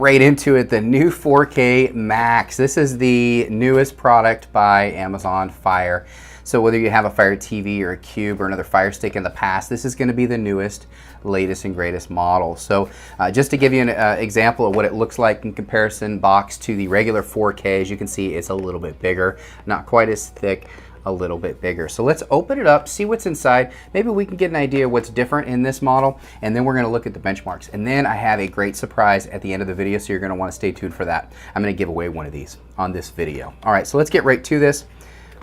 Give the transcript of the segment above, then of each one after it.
Right into it, the new 4K Max. This is the newest product by Amazon Fire. So whether you have a Fire TV or a Cube or another Fire Stick in the past, this is going to be the newest, latest and greatest model. So just to give you an example of what it looks like in comparison box to the regular 4K, as you can see, it's a little bit bigger, not quite as thick, a little bit bigger. So let's open it up, see what's inside. Maybe we can get an idea of what's different in this model, and then we're going to look at the benchmarks. And then I have a great surprise at the end of the video, so you're going to want to stay tuned for that. I'm going to give away one of these on this video. All right, so let's get right to this.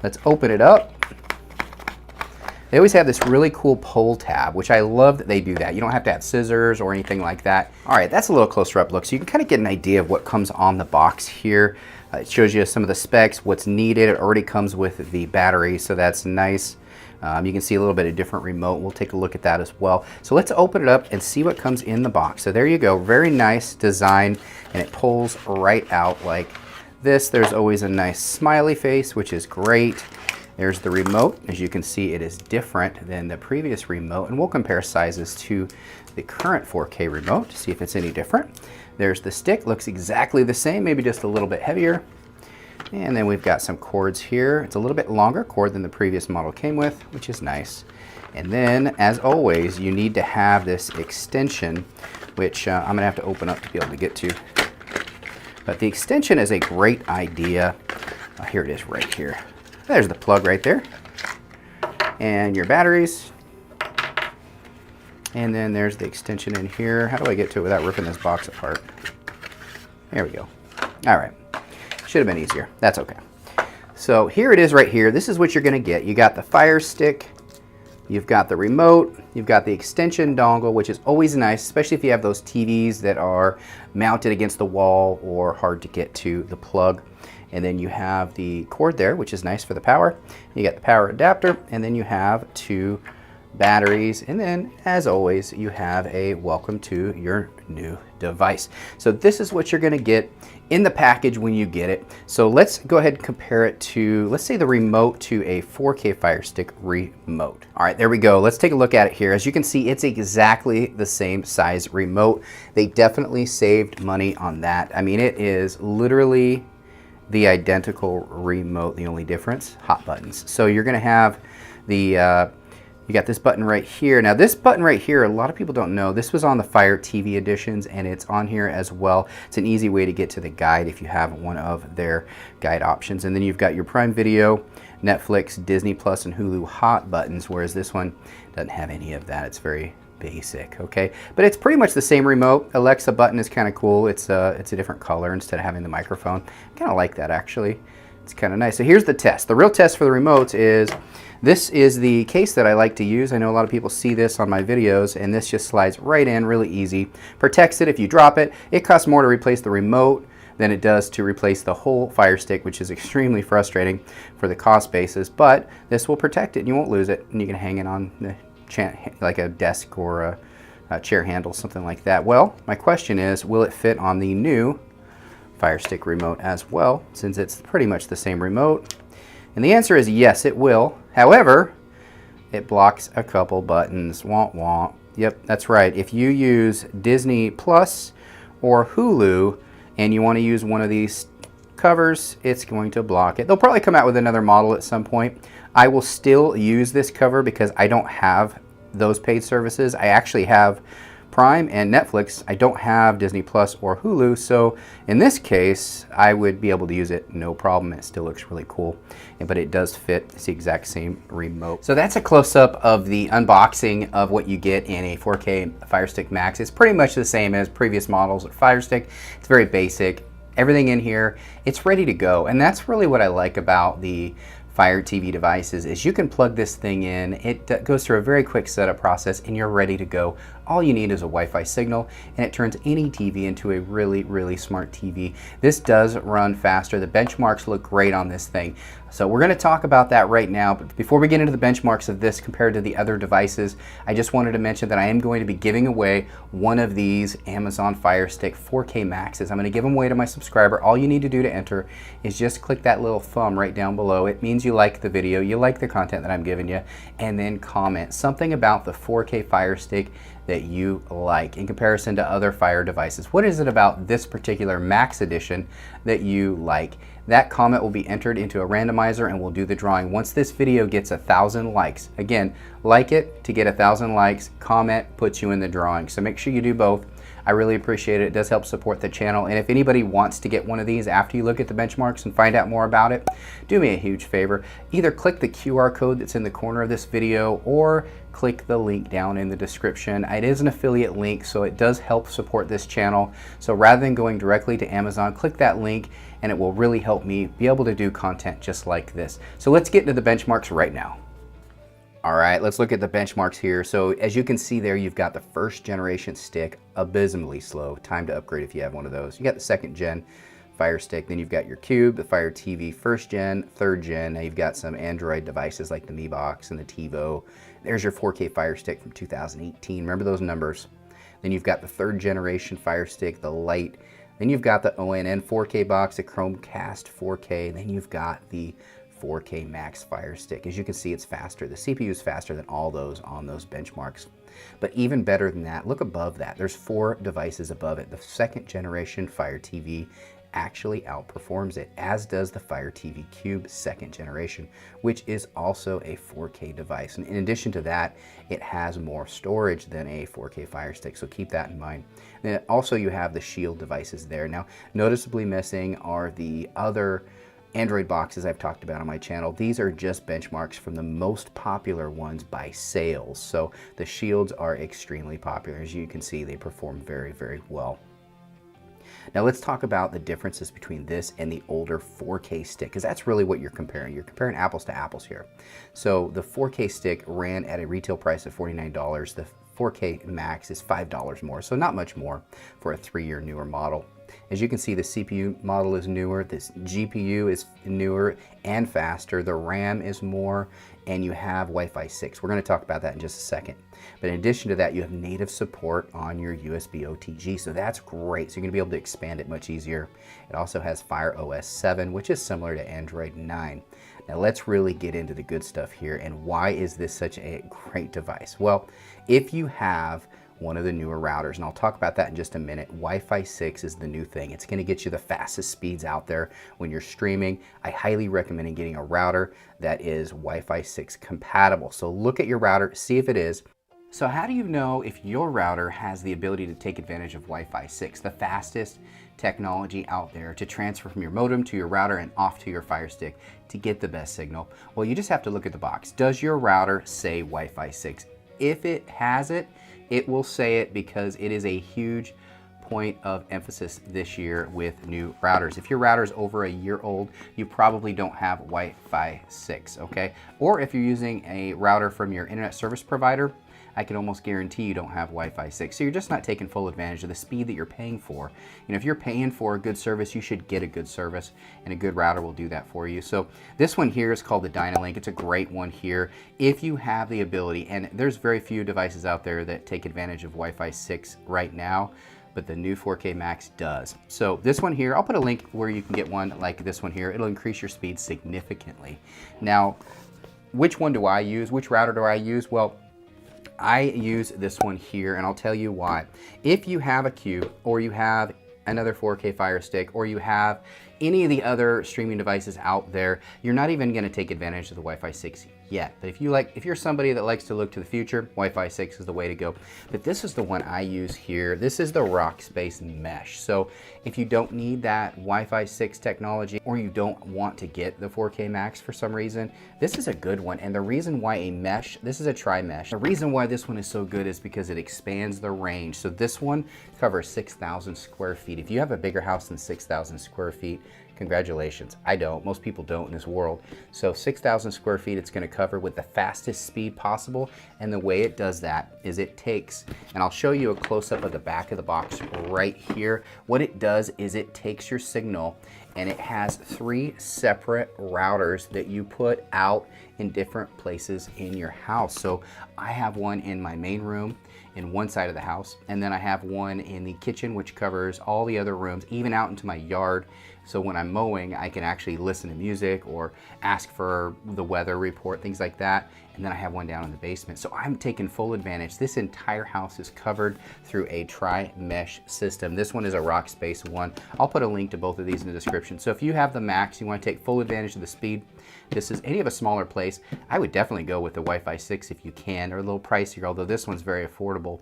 Let's open it up. They always have this really cool pull tab, which I love that they do that. You don't have to have scissors or anything like that. All right, that's a little closer up look, so you can kind of get an idea of what comes on the box here. It shows you some of the specs, what's needed. It already comes with the battery, so that's nice. You can see a little bit of different remote. We'll take a look at that as well. So let's open it up and see what comes in the box. So there you go, very nice design, and it pulls right out like this. There's always a nice smiley face, which is great. There's the remote. As you can see, it is different than the previous remote, and we'll compare sizes to the current 4K remote to see if it's any different. There's the stick, looks exactly the same, maybe just a little bit heavier. And then we've got some cords here. It's a little bit longer cord than the previous model came with, which is nice. And then, as always, you need to have this extension, which I'm gonna have to open up to be able to get to. But the extension is a great idea. Here it is right here. There's the plug right there. And your batteries. And then there's the extension in here. How do I get to it without ripping this box apart? There we go. All right. Should have been easier. That's okay. So here it is right here. This is what you're going to get. You got the Fire Stick. You've got the remote. You've got the extension dongle, which is always nice, especially if you have those TVs that are mounted against the wall or hard to get to the plug. And then you have the cord there, which is nice for the power. You got the power adapter, and then you have two batteries, and then as always you have a welcome to your new device. So this is what you're going to get in the package when you get it. So let's go ahead and compare it to, let's say, the remote to a 4K Fire Stick remote. All right, there we go. Let's take a look at it here. As you can see, it's exactly the same size remote. They definitely saved money on that. I mean, it is literally the identical remote. The only difference, hot buttons. So you're going to have the you got this button right here. Now this button right here, a lot of people don't know, this was on the Fire TV editions, and it's on here as well. It's an easy way to get to the guide if you have one of their guide options. And then you've got your Prime Video, Netflix, Disney Plus, and Hulu hot buttons, whereas this one doesn't have any of that. It's very basic, okay? But it's pretty much the same remote. Alexa button is kind of cool. It's a different color instead of having the microphone. I kind of like that, actually. It's kind of nice. So here's the test. The real test for the remotes is, this is the case that I like to use. I know a lot of people see this on my videos, and this just slides right in really easy. Protects it if you drop it. It costs more to replace the remote than it does to replace the whole Fire Stick, which is extremely frustrating for the cost basis, but this will protect it and you won't lose it, and you can hang it on the like a desk or a chair handle, something like that. Well, my question is, will it fit on the new Fire Stick remote as well, since it's pretty much the same remote? And the answer is yes, it will. However, it blocks a couple buttons. Womp womp. Yep, that's right. If you use Disney Plus or Hulu and you want to use one of these covers, it's going to block it. They'll probably come out with another model at some point. I will still use this cover because I don't have those paid services. I actually have Prime and Netflix. I don't have Disney Plus or Hulu, so in this case I would be able to use it no problem. It still looks really cool, but it does fit. It's the exact same remote. So that's a close-up of the unboxing of what you get in a 4K Fire Stick Max. It's pretty much the same as previous models of Fire Stick. It's very basic. Everything in here, it's ready to go, and that's really what I like about the Fire TV devices is you can plug this thing in. It goes through a very quick setup process and you're ready to go. All you need is a Wi-Fi signal, and it turns any TV into a really, really smart TV. This does run faster. The benchmarks look great on this thing. So we're going to talk about that right now, but before we get into the benchmarks of this compared to the other devices, I just wanted to mention that I am going to be giving away one of these Amazon Fire Stick 4K Maxes. I'm going to give them away to my subscriber. All you need to do to enter is just click that little thumb right down below. It means you like the video, you like the content that I'm giving you, and then comment something about the 4K Fire Stick that you like in comparison to other Fire devices. What is it about this particular Max Edition that you like? That comment will be entered into a randomizer and we'll do the drawing once this video gets 1,000 likes. Again, like it to get 1,000 likes, comment puts you in the drawing. So make sure you do both. I really appreciate it. It does help support the channel. And if anybody wants to get one of these after you look at the benchmarks and find out more about it, do me a huge favor. Either click the QR code that's in the corner of this video or click the link down in the description. It is an affiliate link, so it does help support this channel. So rather than going directly to Amazon, click that link and it will really help me be able to do content just like this. So let's get into the benchmarks right now. All right, let's look at the benchmarks here. So as you can see there, you've got the first generation stick, abysmally slow. Time to upgrade if you have one of those. You got the second gen Firestick, then you've got your Cube, the Fire TV first gen, third gen. Now you've got some Android devices like the Mi Box and the TiVo. There's your 4K Firestick from 2018. Remember those numbers. Then you've got the third generation Firestick, the Lite. Then you've got the ONN 4K box, the Chromecast 4K. Then you've got the 4K Max Firestick. As you can see, it's faster. The CPU is faster than all those on those benchmarks. But even better than that, look above that. There's 4 devices above it. The second generation Fire TV actually outperforms it, as does the Fire TV Cube second generation, which is also a 4K device. And in addition to that, it has more storage than a 4K Fire Stick, so keep that in mind. And then also you have the Shield devices there. Now, noticeably missing are the other Android boxes I've talked about on my channel. These are just benchmarks from the most popular ones by sales. So the Shields are extremely popular. As you can see, they perform very, very well. Now let's talk about the differences between this and the older 4K stick, because that's really what you're comparing. You're comparing apples to apples here. So the 4K stick ran at a retail price of $49. The 4K Max is $5 more, so not much more for a 3-year newer model. As you can see, the CPU model is newer, this GPU is newer and faster, the RAM is more, and you have Wi-Fi 6. We're going to talk about that in just a second. But in addition to that, you have native support on your USB OTG, so that's great. So you're going to be able to expand it much easier. It also has Fire OS 7, which is similar to Android 9. Now let's really get into the good stuff here, and why is this such a great device? Well, if you have one of the newer routers, and I'll talk about that in just a minute. Wi-Fi 6 is the new thing. It's going to get you the fastest speeds out there when you're streaming. I highly recommend getting a router that is Wi-Fi 6 compatible. So look at your router, see if it is. So how do you know if your router has the ability to take advantage of Wi-Fi 6, the fastest technology out there to transfer from your modem to your router and off to your Fire Stick to get the best signal? Well, you just have to look at the box. Does your router say Wi-Fi 6? If it has it, it will say it because it is a huge point of emphasis this year with new routers. If your router is over a year old, you probably don't have Wi-Fi 6, okay? Or if you're using a router from your internet service provider, I can almost guarantee you don't have Wi-Fi 6. So you're just not taking full advantage of the speed that you're paying for. You know, if you're paying for a good service, you should get a good service, and a good router will do that for you. So this one here is called the Dynalink. It's a great one here. If you have the ability, and there's very few devices out there that take advantage of Wi-Fi 6 right now, but the new 4K Max does. So this one here, I'll put a link where you can get one like this one here. It'll increase your speed significantly. Now, which one do I use? Which router do I use? Well, I use this one here, and I'll tell you why. If you have a Cube, or you have another 4K Fire Stick, or you have any of the other streaming devices out there, you're not even going to take advantage of the Wi-Fi 6 yet. But if you're somebody that likes to look to the future, Wi-Fi 6 is the way to go. But this is the one I use here. This is the Rockspace Mesh. So if you don't need that Wi-Fi 6 technology, or you don't want to get the 4K Max for some reason, this is a good one. And the reason why a mesh, this is a tri-mesh. The reason why this one is so good is because it expands the range. So this one covers 6,000 square feet. If you have a bigger house than 6,000 square feet, congratulations. I don't. Most people don't in this world. So 6,000 square feet it's going to cover with the fastest speed possible. And the way it does that is it takes, and I'll show you a close-up of the back of the box right here. What it does is it takes your signal, and it has 3 separate routers that you put out in different places in your house. So I have one in my main room in one side of the house, and then I have one in the kitchen which covers all the other rooms, even out into my yard. So when I'm mowing, I can actually listen to music or ask for the weather report, things like that. And then I have one down in the basement. So I'm taking full advantage. This entire house is covered through a tri-mesh system. This one is a Rockspace one. I'll put a link to both of these in the description. So if you have the Max, you want to take full advantage of the speed, this is, any of a smaller place, I would definitely go with the Wi-Fi 6 if you can. They're a little pricier, although this one's very affordable.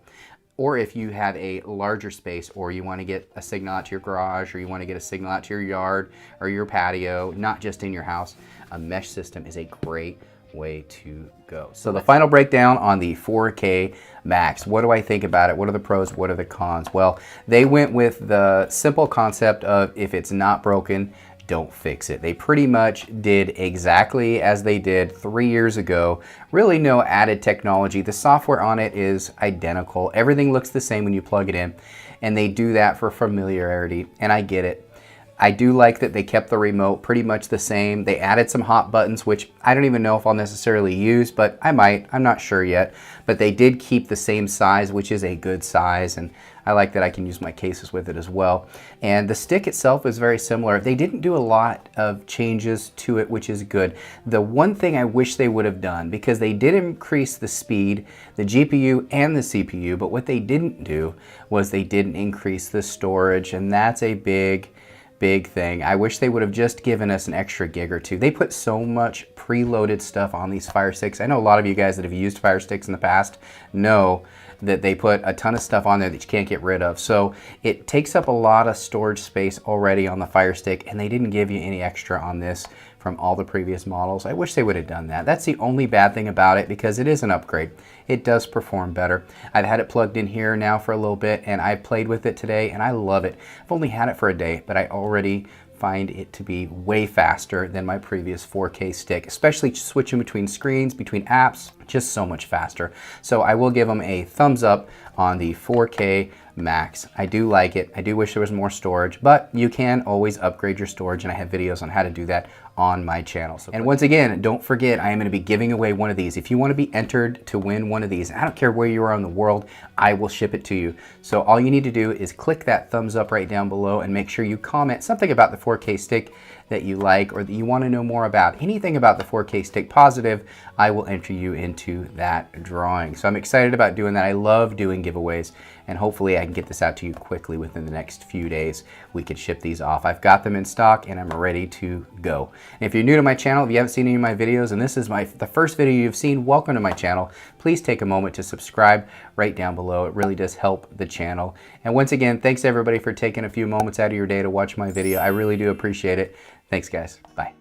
Or if you have a larger space, or you want to get a signal out to your garage, or you want to get a signal out to your yard or your patio, not just in your house, a mesh system is a great way to go. So the final breakdown on the 4K Max. What do I think about it? What are the pros? What are the cons? Well, they went with the simple concept of if it's not broken, don't fix it. They pretty much did exactly as they did 3 years ago. Really no added technology. The software on it is identical. Everything looks the same when you plug it in, and they do that for familiarity, and I get it. I do like that they kept the remote pretty much the same. They added some hot buttons, which I don't even know if I'll necessarily use, but I might. I'm not sure yet. But they did keep the same size, which is a good size, and I like that I can use my cases with it as well. And the stick itself is very similar. They didn't do a lot of changes to it, which is good. The one thing I wish they would have done, because they did increase the speed, the GPU and the CPU, but what they didn't do was they didn't increase the storage, and that's a big thing. I wish they would have just given us an extra gig or two. They put so much preloaded stuff on these Fire Sticks. I know a lot of you guys that have used Fire Sticks in the past know that they put a ton of stuff on there that you can't get rid of. So it takes up a lot of storage space already on the Fire Stick, and they didn't give you any extra on this from all the previous models. I wish they would have done that. That's the only bad thing about it, because it is an upgrade. It does perform better. I've had it plugged in here now for a little bit, and I played with it today, and I love it. I've only had it for a day, but I already find it to be way faster than my previous 4K stick, especially switching between screens, between apps, just so much faster. So I will give them a thumbs up on the 4K Max. I do like it. I do wish there was more storage, but you can always upgrade your storage, and I have videos on how to do that on my channel. So, and once again, don't forget, I am going to be giving away one of these. If you want to be entered to win one of these, I don't care where you are in the world, I will ship it to you. So all you need to do is click that thumbs up right down below, and make sure you comment something about the 4K stick that you like, or that you want to know more about. Anything about the 4K stick positive, I will enter you into that drawing. So I'm excited about doing that. I love doing giveaways, and hopefully I can get this out to you quickly within the next few days. We could ship these off. I've got them in stock, and I'm ready to go. And if you're new to my channel, if you haven't seen any of my videos, and this is the first video you've seen, welcome to my channel. Please take a moment to subscribe right down below. It really does help the channel. And once again, thanks everybody for taking a few moments out of your day to watch my video. I really do appreciate it. Thanks guys. Bye.